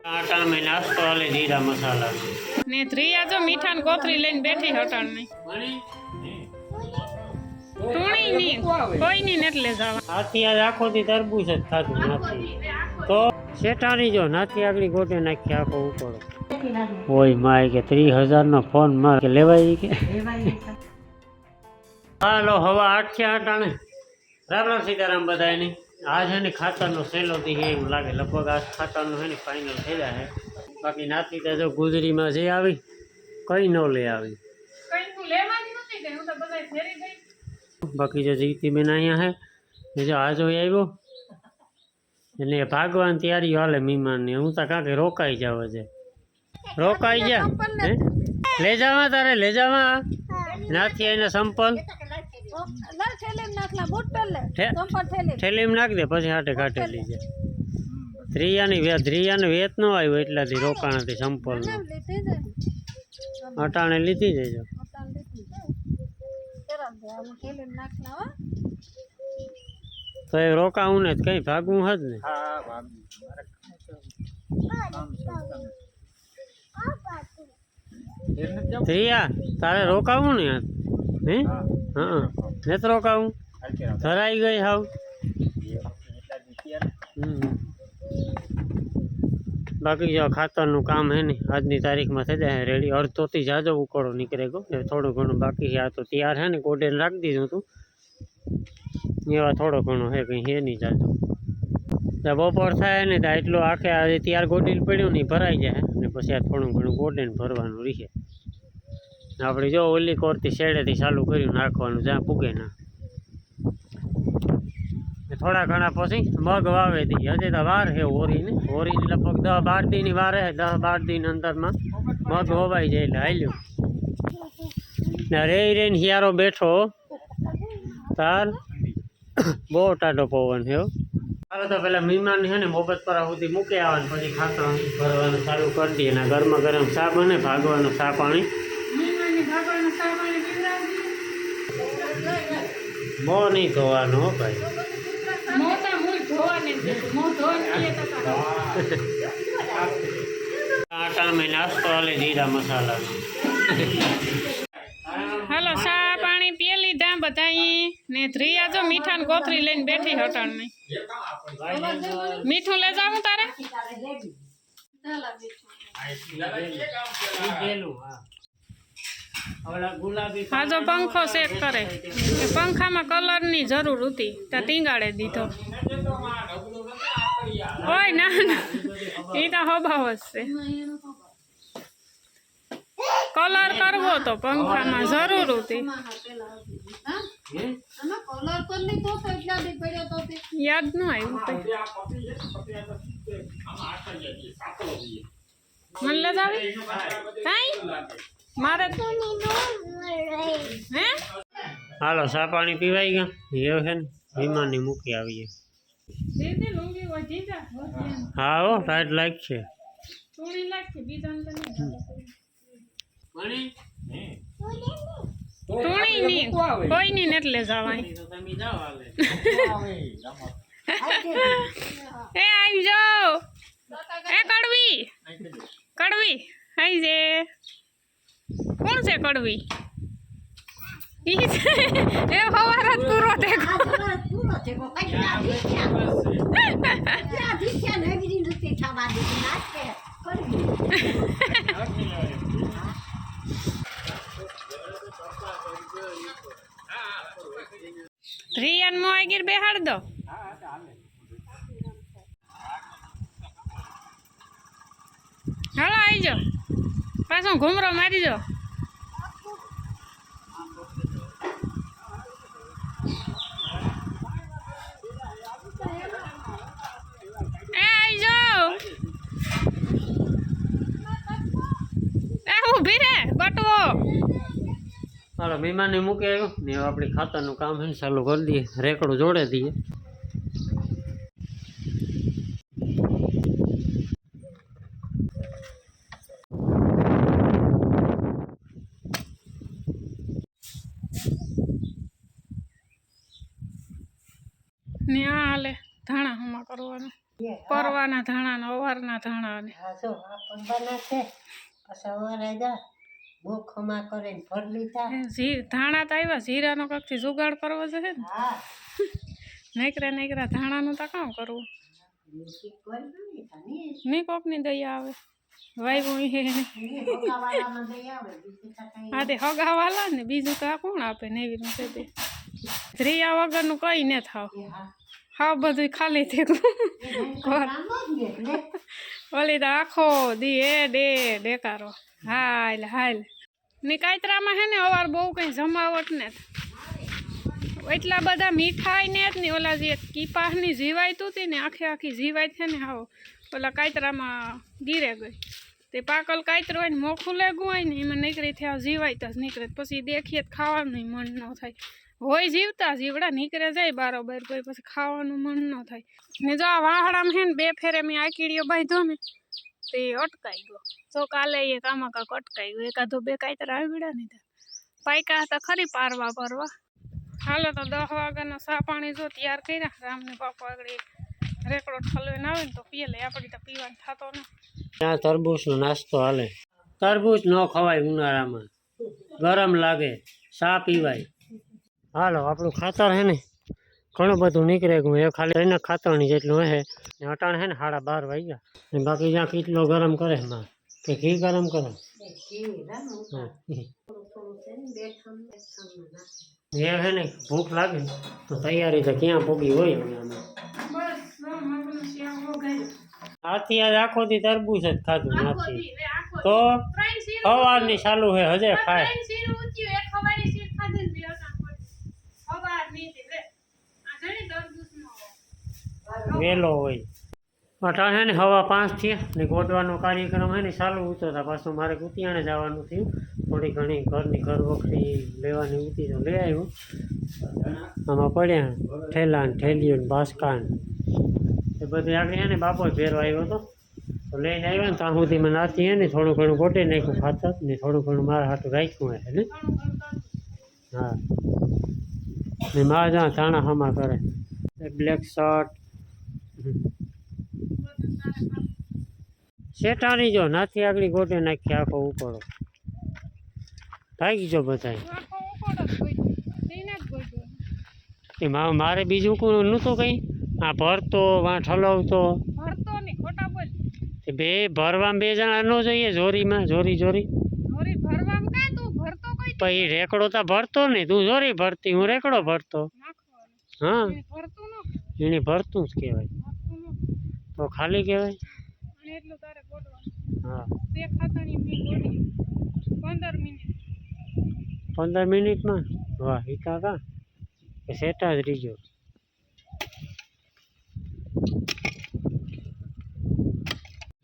આટા में नास्तो वाले जीरा मसाला ने त्रिया जो मीठा ने कोथरी लઈને બેઠી હટાણ ની ટુણી ની કોઈ ની નેટ લે જાવા આથી આજ આખો દી તરબૂચ જ ખાધું નથી તો શેઠાણી જો નાથી આગળી ગોટે નાખી આખો ઉપાડો ઓય માય કે 30,000 નો ફોન માર કે લેવાય કે હાલો હવા 8 થી 8 આણે રામ રામ સીતારામ બધાયની आज है खातर नो सेलो थी है એવું લાગે લગભગ આ ખાતર નો હે ને ફાઇનલ થઈ જાય બાકી નાતી તો જો ગુજરી માં જે આવી કઈ નો લે આવી કઈ તું લેવાની નથી કે હું તો બધાય ફેરી ગઈ બાકી જો જીતી બેન અહીંયા હે એ જો આજો આવ્યો એટલે ભાગવાની તૈયારી હાલે મહેમાન ની હું તો કાકે રોકાઈ જાવ છે રોકાઈ જા લે જાવા તારે લે જાવા નાથી આઈને સંપલ થેલીમ નાખ દે પછી હાટે કાઢે લીજે ધ્રિયાને વેત નો આવ્યો એટલાથી રોકાણાથી સંપલ અટાણે લીધી જજો તો એ રોકાવું ને કઈ ભાગવું હજ ને ધ્રિયા તારે રોકાવું ને હે હા ને તો રોકાવું ધરાઈ ગઈ હાવ બાકી જો ખાતરનું કામ હે ને આજની તારીખમાં થઈ જાય રેડી અડધોથી જાજો ઉકળો નીકળે ગયો થોડું ઘણું બાકી છે આ તો તૈયાર હે ને ગોડેલ રાખી દીધું હતું એવા થોડો ઘણો હે કંઈ હે નહીં જાજો બપોર થાય ને તો એટલું આખે આજે તૈયાર ગોડેલ પડ્યું ને ભરાઈ જાય ને પછી આ થોડું ઘણું ગોડેલ ભરવાનું રહે આપણે જો ઓલી કોરથી શેડેથી ચાલુ કર્યું નાખવાનું જ્યાં પૂગે ના થોડા ઘણા પછી મગ વાવે દી હજી તો વાર છે ઓરીની લગભગ 10-12 દી ની વાર હે 10-12 દી અંદરમાં મગ વવાઈ જાય એટલે હાલ્યું ને રે હિયારો બેઠો તાર બહુ ટાઢો પવન છે હવે તો પેલા મહેમાન છે ને મોબત પર સુધી મૂકી આવવાનું પછી ખાતર ભરવાનું ચાલુ કરી દઈએ ને ગરમા ગરમ ચા બને ભાગવાનું ચા પાણી બહુ નહીં ધોવાનું હો ભાઈ आटा में नाश्तो वाले जीरा मसाला हेलो चा पानी पी लीधा बधाई ने ध्रिया जो मीठा ने कोथरी लઈને બેઠી હટાણ ની મીઠું લે જાવું તારે હા જો પંખો સેટ કરે પંખામાં કલર ની જરૂર હતી ત્યાં ટીંગાડે દીધો ઓય ના ના એ તો હબાવ જ છે કલર કરવો તો પંખામાં જરૂર હતી યાદ ન આવ્યું મને લે જાવી કાઈ મારે હે હાલો ચા પાણી પીવાઈ ગયા એ છે ને વિમાનની મૂકી આવીએ હા હો ટાઈટ લાગશે ટુણી ની કોઈ ની નેટ લે જવાય એ આવી જાઓ એ કડવી કડવી આઈ જે કોણ છે કડવી એ હવાર જ પૂરો દેખો રિયાન મોય ગીર બેહાડ દો હાલો આવી જાઓ પાછો ઘૂમરો મારી જાઓ હાલો મહેમાન ને મૂકી આવ્યો ને આપણે ખાતરનું કામ છે ને ચાલુ કરી દઈએ રેકડું જોડે દઈએ ને આ હાલે ધાણા હમા કરવાનું પરવાનું સવારના ધાણા ને અવારના ધાણા ને હા જો આ પણ બનાશે પછી અમારે જા મુખમાં કરીને ભર લીધા. ધાણા તો આવ્યા જીરાનો કઈકથી જુગાડ કરવો છે ને હા નકરા ધાણાનું તો કામ કરવું ઈ કોઈ નહીં તને નહીં કોકની દયા આવે વાયવું હે ઈ હોકાવાળામાં દઈ આવે બીજું તો કઈ આ તે હગાવાલા ને બીજું તો આ કોણ આપે ને એવી રીતે દે ધ્રિયા વગરનું કઈ ન થાવ હા હા બધું ખાલી થયું કામ જ ને એટલે ઓલી તો આખો દી એ ડેકારો હાલ ને કાયતરામાં હે ને અવાર બહુ કઈ જમાવટ ને એટલા બધા મીઠાઈ ને જ ને ઓલા જે કીપાસની જીવાયતું હતી ને આખી જીવાય છે ને હાવ ઓલા કાયતરામાં ગીરે ગઈ તે પાકલ કાયતરો હોય ને મોખું લેગું હોય ને એમાં નીકળી થયા જીવાય જ નીકળે પછી દેખીએ તો ખાવાનું મન ન થાય હોય જીવતા જીવડા નીકળે જાય બારોબાર પછી ખાવાનું મન ન થાય ને જો આ વાહડામાં હે ને 2 ફેરે મેં આ કીડીઓ બાંધ્યો ને તે અટકાઈ ગયો જો કાલે એ કામાં કાંક અટકાઈ ગયો એકાદો 2 કાયતરા આવી ગયા ને પાયકા હતા ખરી પારવા હાલો તો 10 વાગ્યાના સા પાણી જો તૈયાર કર્યા રામને બાપા આગળ રેકડો ઠલવીને આવે ને તો પીએ લે આપણી તો પીવાનું થતો ને ત્યાં તરબૂચનો નાસ્તો હાલે તરબૂચ ન ખવાય ઉનાળામાં ગરમ લાગે સા પીવાય હાલો આપણું ખાતર હે ને ઘણું બધું નીકળે ગયું એ ખાલી એના ખાતરની જેટલું હે ને અટાણ હે ને 12:30 વાગ્યા ને બાકી જ્યાં કેટલો ગરમ કરે માં કે ઘી ગરમ કરો એ હે ને ભૂખ લાગે તો તૈયારી તો ક્યાં પોગી હોય આથી આજ આખો દી તરબૂચ જ ખાધું નથી તો સવારની ચાલુ હે હજે ખાય વેલો હોય અટાણ હે ને 5:30 થયા ને ગોડવાનો કાર્યક્રમ હે ને ચાલુ ઉતરતા પાછું મારે કુતિયાણે જવાનું થયું થોડી ઘણી ઘરની ઘર વખરી લેવાની ઉતી તો લઈ આવ્યું આમાં પડ્યા ઠેલા ને ઠેલીઓ ને બાસકા એ બધું આગળ હે ને બાપો ફેરવા આવ્યો હતો તો લઈને આવ્યા ને ત્યાં સુધી મને નાથી હે ને થોડું ઘણું ગોટી નાખ્યું ખાતર ને થોડું ઘણું મારા હાથું રાખ્યું હે ને હા ને મારા જ્યાં ધાણા હમા કરે બ્લેક શર્ટ શેટાની જો નાથી આગળ ગોટે નાખી આખો ઉપાડો થાકી ગયો બધા એ મારે બીજું કોઈ નહોતું કંઈ આ ભરતો વાં ઠલવતો બે ભરવામાં 2 જણા ન જોઈએ જોરીમાં જોરી પછી રેકડો તો ભરતો ને તું જોરી ભરતી હું રેકડો ભરતો હા એને ભરતું જ કહેવાય તો ખાલી કહેવાય હા 15 મિનિટમાં વાહ એ કાકા સેટા જ રીજો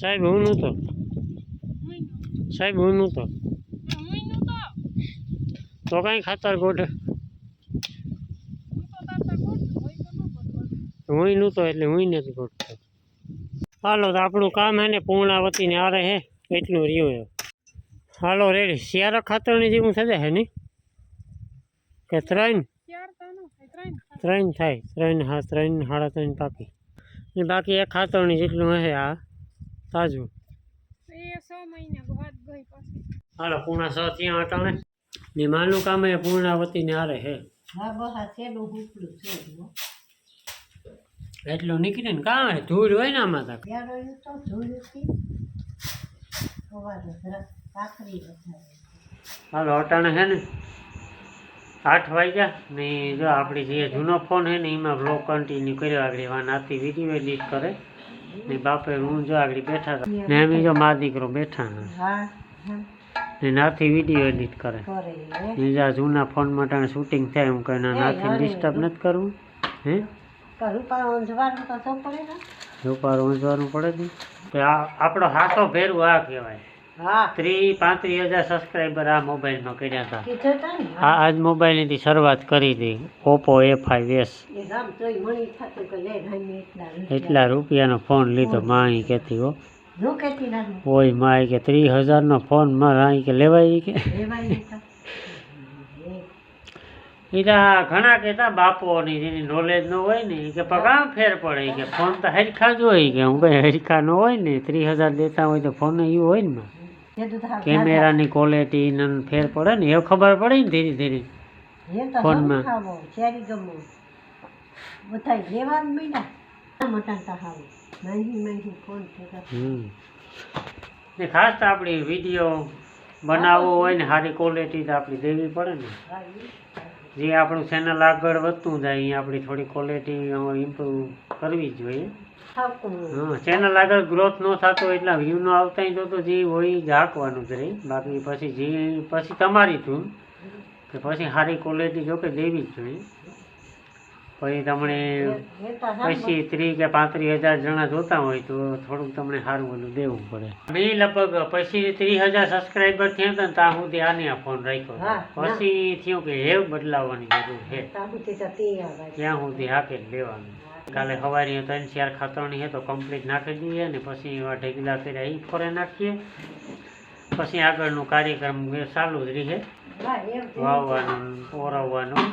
સાહેબ હું નહોતો તો કાંઈ ખાતર ગોઠે હું નહોતો એટલે હું નથી ગોઠતો હાલો તો આપણું કામ હે ને પૂર્ણાવતીને આરે હે એટલું રહ્યું હે હાલો રેડી શિયાળા ખાતરની જેવું થશે હે ને કે 3 થાય 3 હા 3 3.5 પાકી ને બાકી એક ખાતરની જેટલું હે આ તાજું હાલો પૂર્ણા 6 ત્યાં અટાણે ને માનું કામ એ પૂર્ણાવતીને આરે હે હા બહા સેલું હુકલું છે એટલું નીકળે ને કાં હે ધૂળ હોય ને આમાં તક યાર તો જોયુંથી સવારે જરા કાકરી હાલો અટાણે હે ને 8 વાગ્યા ને જો આપણી જે જૂનો ફોન હે ને એમાં બ્લોગ કન્ટિન્યુ કર્યો આગળ વા નાતી વિડીયો એડિટ કરે ને બાપે હું જો આગળ બેઠા હતા ને એમ જો મા દીકરો બેઠા હા ને નાથી વિડીયો એડિટ કરે ને જા જૂના ફોનમાં ટાણે શૂટિંગ થાય હું કહે નાથી ડિસ્ટર્બ નથી કરવું હે રૂપા ઊંઝવાનું પડે ને તો આપણો હાથો ફેરવું આ કહેવાય હા 35,000 સબસ્ક્રાઈબર આ મોબાઈલમાં કર્યા હતા કીધું તા ને આ આજ મોબાઈલની શરૂઆત કરી હતી ઓપ્પો A5s એ રામ તોય મણી થતું કે લે ભાઈ એટલા રૂપિયાનો ફોન લીધો માં અહીં કહેતી હો નો કેતી ના ઓય માં કે 30,000નો ફોન મારે અહીં કે લેવાય કે લેવાય નતા એ તો ઘણા કહેતા બાપોની જેની નોલેજ ન હોય ને ઈ કે પગામ ફેર પડે ઈ કે ફોન તો હરખા જ હોય કે હું કઈ હરખા ન હોય ને 30,000 દેતા હોય તો ફોન એવું હોય ને માં. એ તો કેમેરાની ક્વોલિટી ને ફેર પડે ને એ ખબર પડે ને ધીરે ધીરે એ તો ફોનમાં. ખાવો શેરી ગમો બધા લેવા જ મીડા મટન તો ખાવું મહેંગી ફોન થતા ને ખાસ તો આપણી વિડીયો બનાવવો હોય ને સારી ક્વોલિટી તો આપણી દેવી પડે ને જે આપણું ચેનલ આગળ વધતું જાય એ આપણી થોડી ક્વોલિટી ઇમ્પ્રૂવ કરવી જ જોઈએ. હા ચેનલ આગળ ગ્રોથ ન થતો એટલા વ્યૂ ન આવતા તો જે હોય એ જ હાંકવાનું જ રહી. બાકી પછી જે પછી તમારી ધૂન કે પછી સારી ક્વોલિટી જો કે દેવી જ જોઈએ. પછી તમને પછી 30 કે 35,000 જણા જોતા હોય તો થોડુંક તમને સારું બધું દેવું પડે. મેં લગભગ પછી 30,000 સબસ્ક્રાઈબર થયા હતા ને ત્યાં સુધી આને આ ફોન રાખ્યો. પછી થયું કે હેવ બદલાવવાની જરૂર છે ત્યાં સુધી હાકે જ લેવાનું. કાલે સવારે 3-4 ખાતરની છે તો કમ્પ્લીટ નાખી દઈએ ને પછી એવા ઢગલા કર્યા એ ફોરે નાખીએ. પછી આગળનું કાર્યક્રમ ચાલુ જ રહે વાવવાનું ઓરવવાનું